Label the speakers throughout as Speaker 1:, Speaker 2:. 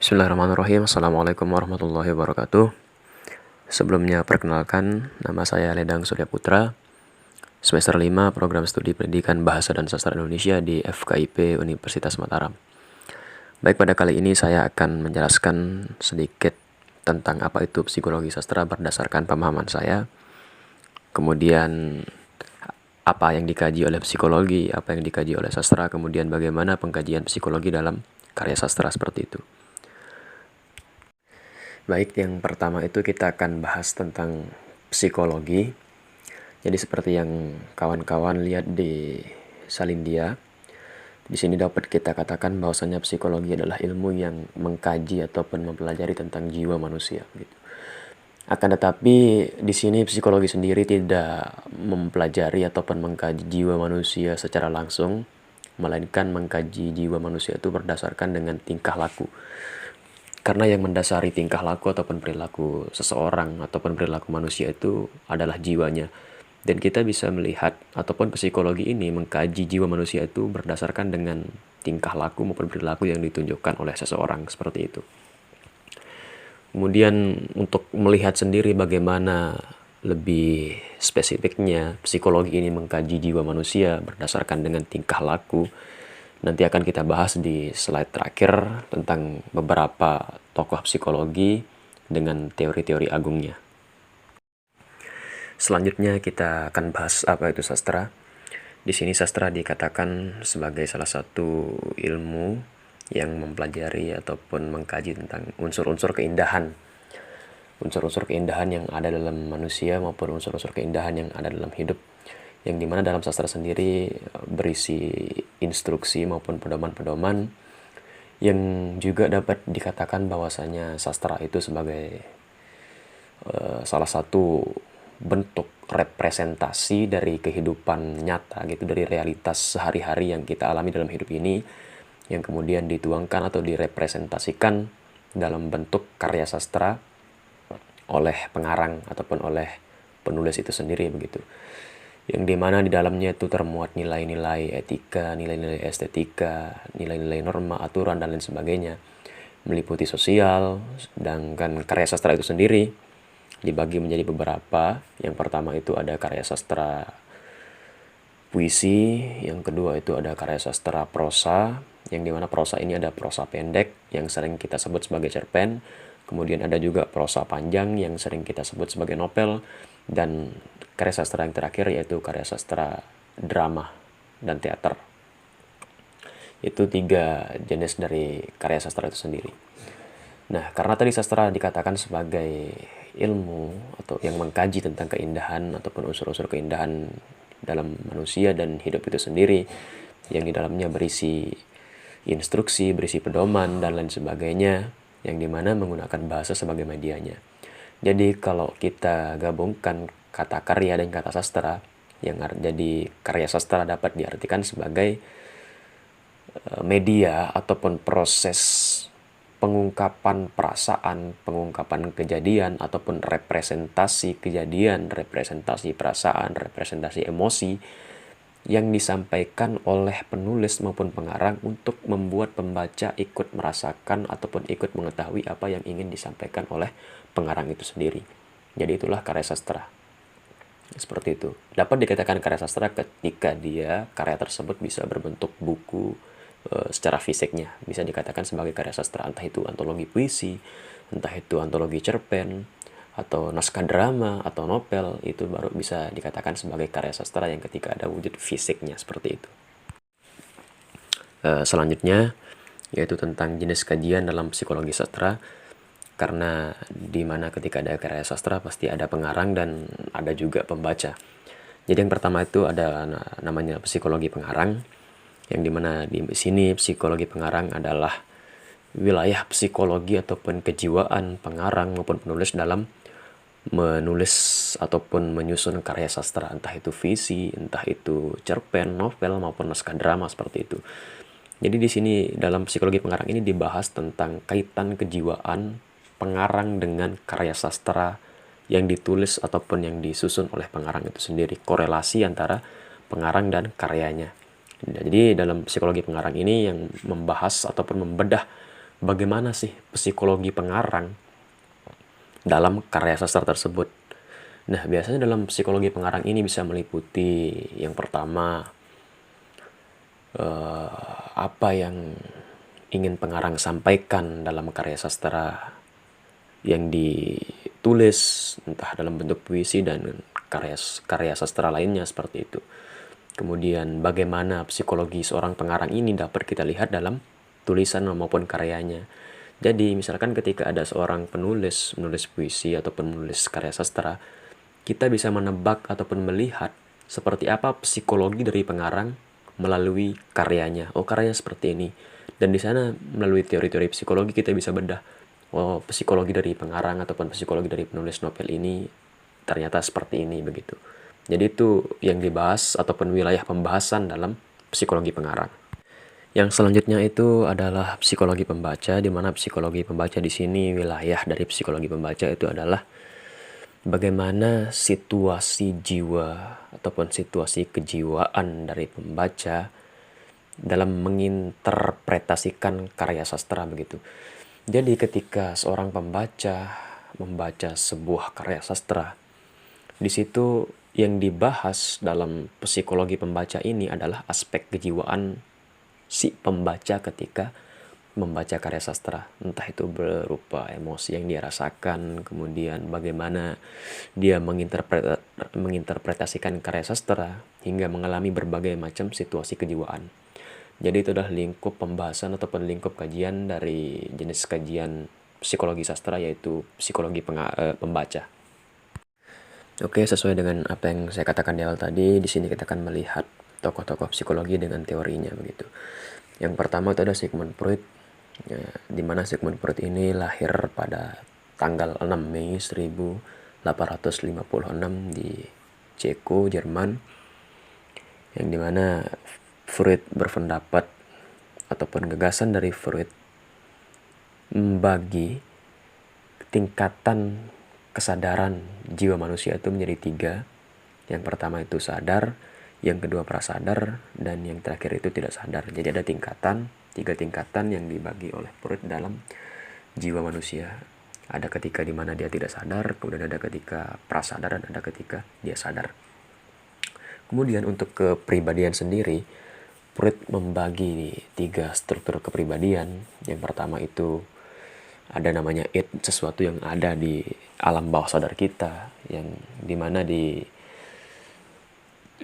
Speaker 1: Bismillahirrahmanirrahim. Assalamualaikum warahmatullahi wabarakatuh. Sebelumnya perkenalkan, nama saya Ledang Surya Putra, semester 5 Program Studi Pendidikan Bahasa dan Sastra Indonesia di FKIP Universitas Mataram. Baik, pada kali ini saya akan menjelaskan sedikit tentang apa itu psikologi sastra berdasarkan pemahaman saya. Kemudian apa yang dikaji oleh psikologi, apa yang dikaji oleh sastra, kemudian bagaimana pengkajian psikologi dalam karya sastra seperti itu. Baik, yang pertama itu kita akan bahas tentang psikologi. Jadi seperti yang kawan-kawan lihat di Salindia, di sini dapat kita katakan bahwasanya psikologi adalah ilmu yang mengkaji ataupun mempelajari tentang jiwa manusia gitu. Akan tetapi di sini psikologi sendiri tidak mempelajari ataupun mengkaji jiwa manusia secara langsung, melainkan mengkaji jiwa manusia itu berdasarkan dengan tingkah laku. Karena yang mendasari tingkah laku ataupun perilaku seseorang ataupun perilaku manusia itu adalah jiwanya. Dan kita bisa melihat ataupun psikologi ini mengkaji jiwa manusia itu berdasarkan dengan tingkah laku maupun perilaku yang ditunjukkan oleh seseorang seperti itu. Kemudian untuk melihat sendiri bagaimana lebih spesifiknya psikologi ini mengkaji jiwa manusia berdasarkan dengan tingkah laku, nanti akan kita bahas di slide terakhir tentang beberapa tokoh psikologi dengan teori-teori agungnya. Selanjutnya kita akan bahas apa itu sastra. Di sini sastra dikatakan sebagai salah satu ilmu yang mempelajari ataupun mengkaji tentang unsur-unsur keindahan. Unsur-unsur keindahan yang ada dalam manusia maupun unsur-unsur keindahan yang ada dalam hidup, yang dimana dalam sastra sendiri berisi instruksi maupun pedoman-pedoman yang juga dapat dikatakan bahwasanya sastra itu sebagai salah satu bentuk representasi dari kehidupan nyata gitu, dari realitas sehari-hari yang kita alami dalam hidup ini, yang kemudian dituangkan atau direpresentasikan dalam bentuk karya sastra oleh pengarang ataupun oleh penulis itu sendiri begitu. Yang dimana di dalamnya itu termuat nilai-nilai etika, nilai-nilai estetika, nilai-nilai norma, aturan, dan lain sebagainya, meliputi sosial. Sedangkan karya sastra itu sendiri dibagi menjadi beberapa. Yang pertama itu ada karya sastra puisi, yang kedua itu ada karya sastra prosa, yang dimana prosa ini ada prosa pendek yang sering kita sebut sebagai cerpen, kemudian ada juga prosa panjang yang sering kita sebut sebagai novel, dan karya sastra yang terakhir yaitu karya sastra drama dan teater. Itu 3 jenis dari karya sastra itu sendiri. Nah, karena tadi sastra dikatakan sebagai ilmu atau yang mengkaji tentang keindahan ataupun unsur-unsur keindahan dalam manusia dan hidup itu sendiri, yang di dalamnya berisi instruksi, berisi pedoman, dan lain sebagainya, yang dimana menggunakan bahasa sebagai medianya. Jadi kalau kita gabungkan kata karya dan kata sastra, yang jadi karya sastra dapat diartikan sebagai media ataupun proses pengungkapan perasaan, pengungkapan kejadian, ataupun representasi kejadian, representasi perasaan, representasi emosi yang disampaikan oleh penulis maupun pengarang untuk membuat pembaca ikut merasakan ataupun ikut mengetahui apa yang ingin disampaikan oleh pengarang itu sendiri. Jadi itulah karya sastra. Seperti itu. Dapat dikatakan karya sastra ketika karya tersebut bisa berbentuk buku, secara fisiknya bisa dikatakan sebagai karya sastra, entah itu antologi puisi, entah itu antologi cerpen, atau naskah drama atau novel, itu baru bisa dikatakan sebagai karya sastra yang ketika ada wujud fisiknya seperti itu. Selanjutnya yaitu tentang jenis kajian dalam psikologi sastra, karena dimana ketika ada karya sastra pasti ada pengarang dan ada juga pembaca. Jadi yang pertama itu ada namanya psikologi pengarang, yang dimana di sini psikologi pengarang adalah wilayah psikologi ataupun kejiwaan pengarang maupun penulis dalam menulis ataupun menyusun karya sastra, entah itu visi, entah itu cerpen, novel, maupun naskah drama seperti itu. Jadi di sini dalam psikologi pengarang ini dibahas tentang kaitan kejiwaan pengarang dengan karya sastra yang ditulis ataupun yang disusun oleh pengarang itu sendiri, korelasi antara pengarang dan karyanya. Jadi dalam psikologi pengarang ini yang membahas ataupun membedah bagaimana sih psikologi pengarang dalam karya sastra tersebut. Nah, biasanya dalam psikologi pengarang ini bisa meliputi yang pertama, apa yang ingin pengarang sampaikan dalam karya sastra yang ditulis, entah dalam bentuk puisi dan karya sastra lainnya seperti itu. Kemudian bagaimana psikologi seorang pengarang ini dapat kita lihat dalam tulisan maupun karyanya. Jadi misalkan ketika ada seorang menulis puisi ataupun menulis karya sastra, kita bisa menebak ataupun melihat seperti apa psikologi dari pengarang melalui karyanya. Oh, karyanya seperti ini. Dan di sana melalui teori-teori psikologi kita bisa bedah, oh, psikologi dari pengarang ataupun psikologi dari penulis novel ini ternyata seperti ini begitu. Jadi itu yang dibahas ataupun wilayah pembahasan dalam psikologi pengarang. Yang selanjutnya itu adalah psikologi pembaca, di mana psikologi pembaca di sini wilayah dari psikologi pembaca itu adalah bagaimana situasi jiwa ataupun situasi kejiwaan dari pembaca dalam menginterpretasikan karya sastra begitu. Jadi ketika seorang pembaca membaca sebuah karya sastra, di situ yang dibahas dalam psikologi pembaca ini adalah aspek kejiwaan si pembaca ketika membaca karya sastra. Entah itu berupa emosi yang dia rasakan, kemudian bagaimana dia menginterpretasikan karya sastra hingga mengalami berbagai macam situasi kejiwaan. Jadi itu adalah lingkup pembahasan ataupun lingkup kajian dari jenis kajian psikologi sastra, yaitu psikologi pembaca. Oke, sesuai dengan apa yang saya katakan di awal tadi, di sini kita akan melihat tokoh-tokoh psikologi dengan teorinya begitu. Yang pertama itu ada Sigmund Freud, ya, di mana Sigmund Freud ini lahir pada tanggal 6 Mei 1856 di Ceko, Jerman, yang dimana Freud berpendapat ataupun gagasan dari Freud membagi tingkatan kesadaran jiwa manusia itu menjadi 3. Yang pertama itu sadar, yang kedua prasadar, dan yang terakhir itu tidak sadar. Jadi ada 3 tingkatan yang dibagi oleh Freud dalam jiwa manusia. Ada ketika di mana dia tidak sadar, kemudian ada ketika prasadar, dan ada ketika dia sadar. Kemudian untuk kepribadian sendiri, Freud membagi 3 struktur kepribadian. Yang pertama itu ada namanya id, sesuatu yang ada di alam bawah sadar kita, yang dimana di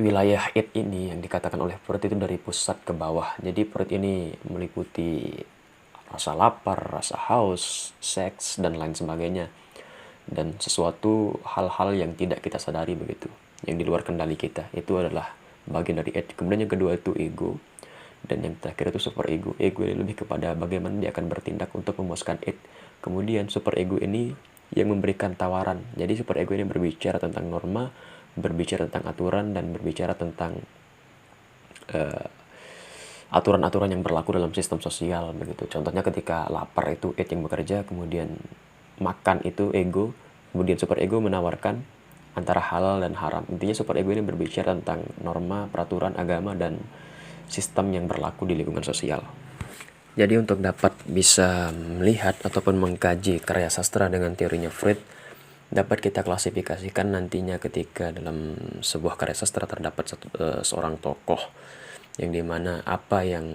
Speaker 1: wilayah id ini yang dikatakan oleh Freud itu dari pusat ke bawah. Jadi Freud ini meliputi rasa lapar, rasa haus, seks, dan lain sebagainya, dan sesuatu hal-hal yang tidak kita sadari begitu, yang di luar kendali kita, itu adalah bagian dari id. Kemudian yang kedua itu ego, dan yang terakhir itu super ego. Ego ini lebih kepada bagaimana dia akan bertindak untuk memuaskan id. Kemudian super ego ini yang memberikan tawaran. Jadi super ego ini berbicara tentang norma, berbicara tentang aturan, dan berbicara tentang aturan-aturan yang berlaku dalam sistem sosial begitu. Contohnya ketika lapar itu id yang bekerja, kemudian makan itu ego, kemudian super ego menawarkan antara halal dan haram. Intinya super ego ini berbicara tentang norma, peraturan, agama, dan sistem yang berlaku di lingkungan sosial. Jadi untuk dapat bisa melihat ataupun mengkaji karya sastra dengan teorinya Freud, dapat kita klasifikasikan nantinya ketika dalam sebuah karya sastra terdapat seorang tokoh, yang dimana apa yang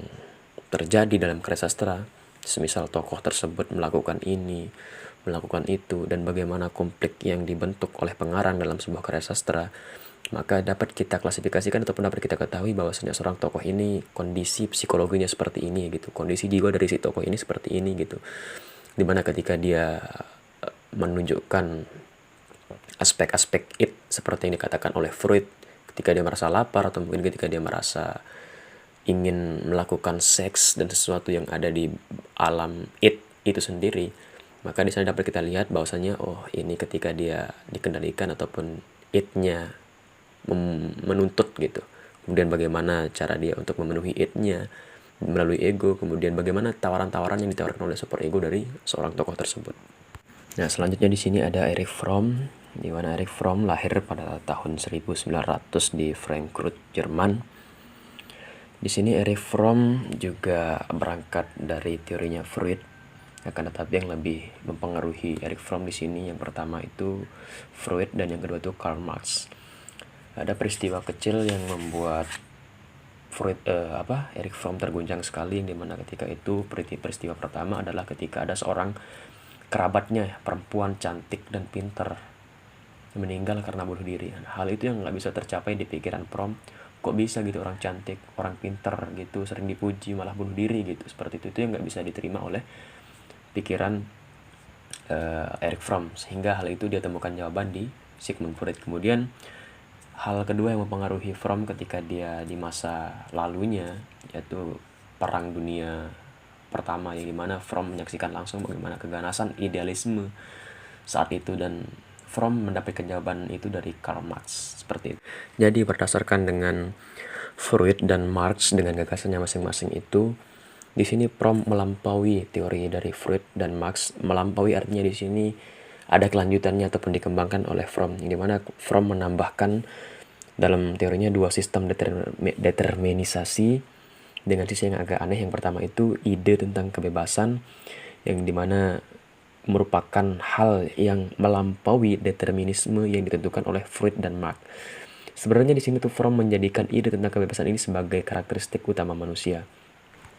Speaker 1: terjadi dalam karya sastra, semisal tokoh tersebut melakukan ini, melakukan itu, dan bagaimana konflik yang dibentuk oleh pengarang dalam sebuah karya sastra, maka dapat kita klasifikasikan ataupun dapat kita ketahui bahwasanya seorang tokoh ini kondisi psikologinya seperti ini gitu, kondisi jiwa dari si tokoh ini seperti ini gitu, dimana ketika dia menunjukkan aspek-aspek id seperti yang dikatakan oleh Freud, ketika dia merasa lapar atau mungkin ketika dia merasa ingin melakukan seks dan sesuatu yang ada di alam id itu sendiri, maka di sana dapat kita lihat bahwasanya oh ini ketika dia dikendalikan ataupun id-nya menuntut gitu. Kemudian bagaimana cara dia untuk memenuhi id-nya melalui ego, kemudian bagaimana tawaran-tawaran yang ditawarkan oleh super ego dari seorang tokoh tersebut. Nah, selanjutnya di sini ada Erich Fromm, di mana Erich Fromm lahir pada tahun 1900 di Frankfurt, Jerman. Di sini Erich Fromm juga berangkat dari teorinya Freud, Akan tetapi yang lebih mempengaruhi Erich Fromm di sini yang pertama itu Freud dan yang kedua itu Karl Marx. Ada peristiwa kecil yang membuat Erich Fromm terguncang sekali, yang dimana ketika itu peristiwa pertama adalah ketika ada seorang kerabatnya perempuan cantik dan pinter meninggal karena bunuh diri. Hal itu yang nggak bisa tercapai di pikiran Fromm. Kok bisa gitu orang cantik, orang pinter gitu, sering dipuji malah bunuh diri gitu, seperti itu yang nggak bisa diterima oleh pikiran Erich Fromm, sehingga hal itu dia temukan jawaban di Sigmund Freud. Kemudian hal kedua yang mempengaruhi Fromm ketika dia di masa lalunya yaitu Perang Dunia Pertama, yang dimana Fromm menyaksikan langsung bagaimana keganasan idealisme saat itu, dan Fromm mendapatkan jawaban itu dari Karl Marx seperti itu. Jadi berdasarkan dengan Freud dan Marx dengan gagasannya masing-masing itu, di sini Fromm melampaui teori dari Freud dan Marx. Melampaui artinya di sini ada kelanjutannya ataupun dikembangkan oleh Fromm, di mana Fromm menambahkan dalam teorinya dua sistem determinisasi dengan sisi yang agak aneh. Yang pertama itu ide tentang kebebasan, yang dimana merupakan hal yang melampaui determinisme yang ditentukan oleh Freud dan Marx. Sebenarnya di sini tuh Fromm menjadikan ide tentang kebebasan ini sebagai karakteristik utama manusia.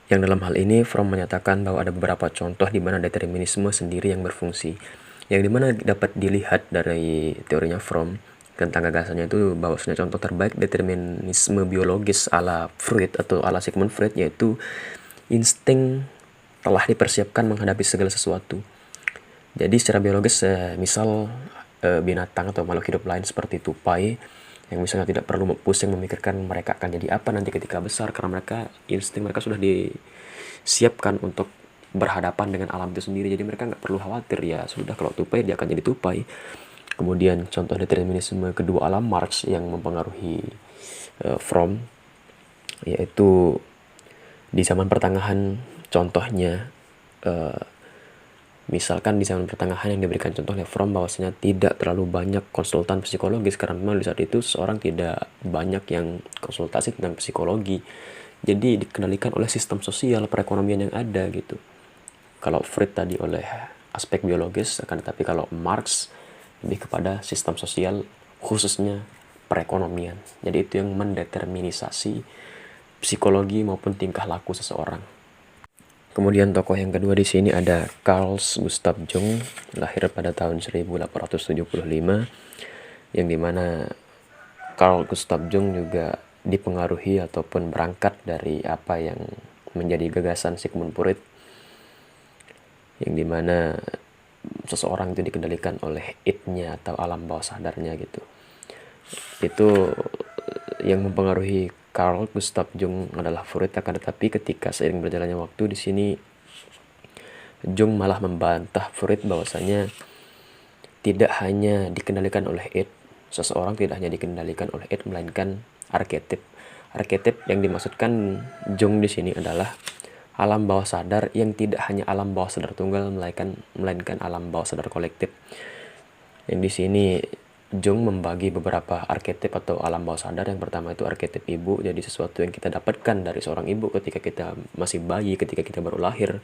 Speaker 1: Yang dalam hal ini Fromm menyatakan bahwa ada beberapa contoh di mana determinisme sendiri yang berfungsi. Yang dimana dapat dilihat dari teorinya Fromm tentang gagasannya itu bahwasanya contoh terbaik determinisme biologis ala Freud atau ala Sigmund Freud yaitu insting telah dipersiapkan menghadapi segala sesuatu. Jadi secara biologis misal binatang atau makhluk hidup lain seperti tupai yang misalnya tidak perlu pusing memikirkan mereka akan jadi apa nanti ketika besar, karena insting mereka sudah disiapkan untuk berhadapan dengan alam itu sendiri, jadi mereka nggak perlu khawatir, ya sudah kalau tupai dia akan jadi tupai. Kemudian contoh determinisme kedua alam Marx yang mempengaruhi Fromm yaitu di zaman pertengahan, contohnya misalkan di zaman pertengahan yang diberikan contoh oleh Fromm bahwasanya tidak terlalu banyak konsultan psikologis, karena memang di saat itu seorang tidak banyak yang konsultasi tentang psikologi, jadi dikendalikan oleh sistem sosial perekonomian yang ada gitu. Kalau Freud tadi oleh aspek biologis, akan tetapi kalau Marx lebih kepada sistem sosial khususnya perekonomian. Jadi itu yang mendeterminisasi psikologi maupun tingkah laku seseorang. Kemudian tokoh yang kedua di sini ada Carl Gustav Jung, lahir pada tahun 1875, yang dimana Carl Gustav Jung juga dipengaruhi ataupun berangkat dari apa yang menjadi gagasan Sigmund Freud, yang dimana seseorang itu dikendalikan oleh id-nya atau alam bawah sadarnya gitu. Itu yang mempengaruhi Carl Gustav Jung adalah Freud, akan tetapi ketika seiring berjalannya waktu di sini Jung malah membantah Freud bahwasanya tidak hanya dikendalikan oleh id, seseorang tidak hanya dikendalikan oleh id melainkan arketip. Arketip yang dimaksudkan Jung di sini adalah alam bawah sadar yang tidak hanya alam bawah sadar tunggal melainkan alam bawah sadar kolektif. Yang di sini Jung membagi beberapa arketip atau alam bawah sadar. Yang pertama itu arketip ibu, jadi sesuatu yang kita dapatkan dari seorang ibu ketika kita masih bayi, ketika kita baru lahir,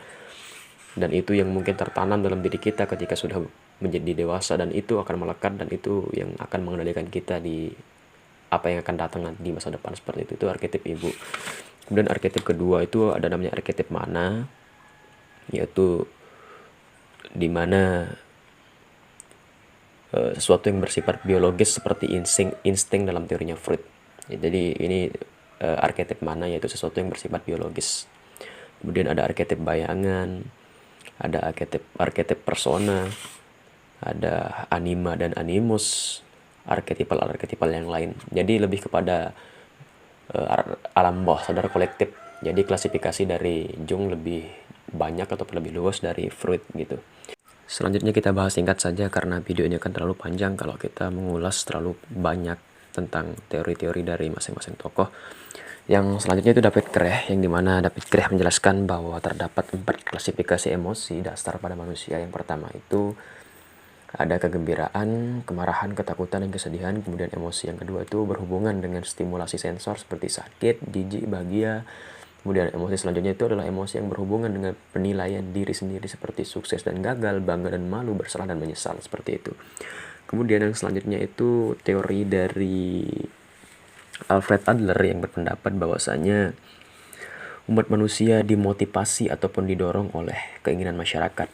Speaker 1: dan itu yang mungkin tertanam dalam diri kita ketika sudah menjadi dewasa, dan itu akan melekat, dan itu yang akan mengendalikan kita di apa yang akan datang nanti di masa depan, seperti itu arketip ibu. Kemudian arketip kedua itu ada namanya arketip mana, yaitu dimana sesuatu yang bersifat biologis seperti insting dalam teorinya Freud. Jadi ini arketip mana, yaitu sesuatu yang bersifat biologis. Kemudian ada arketip bayangan, ada arketip persona, ada anima dan animus, arketipal yang lain. Jadi lebih kepada alam bawah sadar kolektif. Jadi klasifikasi dari Jung lebih banyak atau lebih luas dari Freud gitu. Selanjutnya kita bahas singkat saja karena videonya akan terlalu panjang kalau kita mengulas terlalu banyak tentang teori-teori dari masing-masing tokoh. Yang selanjutnya itu David Kreh, yang dimana David Kreh menjelaskan bahwa terdapat 4 klasifikasi emosi dasar pada manusia. Yang pertama itu ada kegembiraan, kemarahan, ketakutan, dan kesedihan. Kemudian emosi yang kedua itu berhubungan dengan stimulasi sensor seperti sakit, jijik, bahagia, Kemudian emosi selanjutnya itu adalah emosi yang berhubungan dengan penilaian diri sendiri seperti sukses dan gagal, bangga dan malu, bersalah dan menyesal, seperti itu. Kemudian yang selanjutnya itu teori dari Alfred Adler yang berpendapat bahwasanya umat manusia dimotivasi ataupun didorong oleh keinginan masyarakat.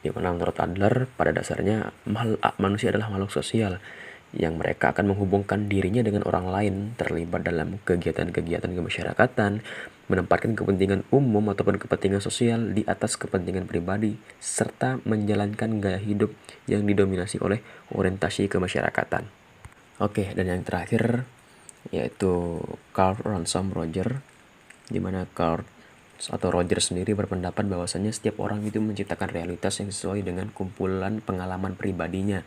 Speaker 1: Di mana menurut Adler pada dasarnya manusia adalah makhluk sosial yang mereka akan menghubungkan dirinya dengan orang lain, terlibat dalam kegiatan-kegiatan kemasyarakatan, menempatkan kepentingan umum ataupun kepentingan sosial di atas kepentingan pribadi, serta menjalankan gaya hidup yang didominasi oleh orientasi kemasyarakatan. Oke, dan yang terakhir yaitu Carl Ransom Roger, di mana Carl atau Roger sendiri berpendapat bahwasanya setiap orang itu menciptakan realitas yang sesuai dengan kumpulan pengalaman pribadinya,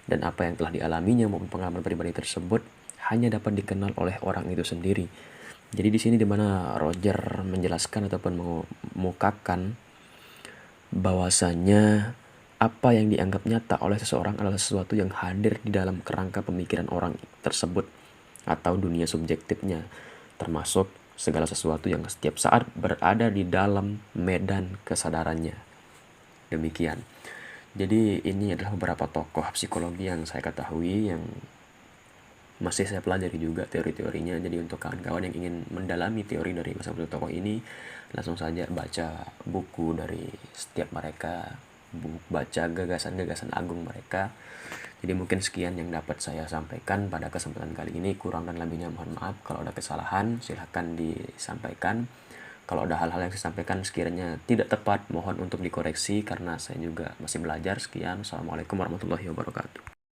Speaker 1: dan apa yang telah dialaminya maupun pengalaman pribadi tersebut hanya dapat dikenal oleh orang itu sendiri. Jadi di sini dimana Roger menjelaskan ataupun mengukakan bahwasanya apa yang dianggap nyata oleh seseorang adalah sesuatu yang hadir di dalam kerangka pemikiran orang tersebut atau dunia subjektifnya, termasuk segala sesuatu yang setiap saat berada di dalam medan kesadarannya. Demikian. Jadi ini adalah beberapa tokoh psikologi yang saya ketahui yang masih saya pelajari juga teori-teorinya. Jadi untuk kawan-kawan yang ingin mendalami teori dari masing-masing tokoh ini, langsung saja baca buku dari setiap mereka, baca gagasan-gagasan agung mereka. Jadi mungkin sekian yang dapat saya sampaikan pada kesempatan kali ini. Kurang dan lebihnya mohon maaf. Kalau ada kesalahan silahkan disampaikan. Kalau ada hal-hal yang saya sampaikan sekiranya tidak tepat, mohon untuk dikoreksi karena saya juga masih belajar. Sekian, Assalamualaikum warahmatullahi wabarakatuh.